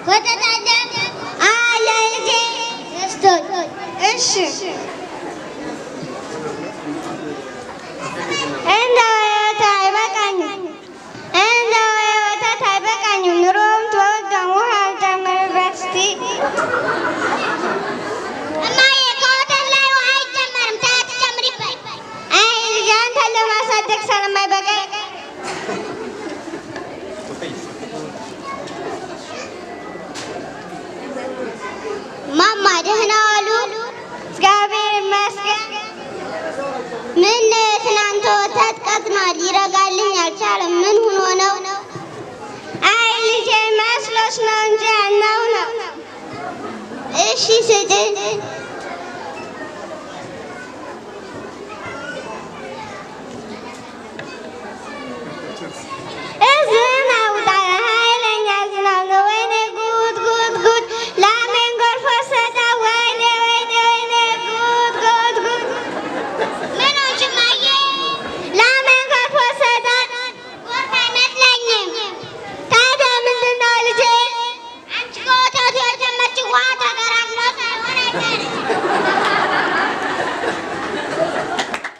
ወተት አለ? አለ ልጄ ገዝቶኝ። እሺ እንደው የወተት አይበቃኝም፣ እንደው የወተት አይበቃኝም። ኑሮም ተወዷል፣ ውሃ አልጨምርበት እስቲ። እማዬ ከወተት ላይ ውሃ አይጨመርም፣ ተይ አትጨምሪበት። አይ ልጄ አንተን ለማሳደግ ስለማይበቃኝ ማማ ደህና ዋሉ? እግዚአብሔር ይመስገን። ምን ትናንት ወተት ቀጥኗል፣ ይረጋልኝ አልቻለም። ምን ሆኖ ነው? አይ ልጄ መስሎሽ ነው እንጂ ያልነው ነው። እሺ ስጪኝ።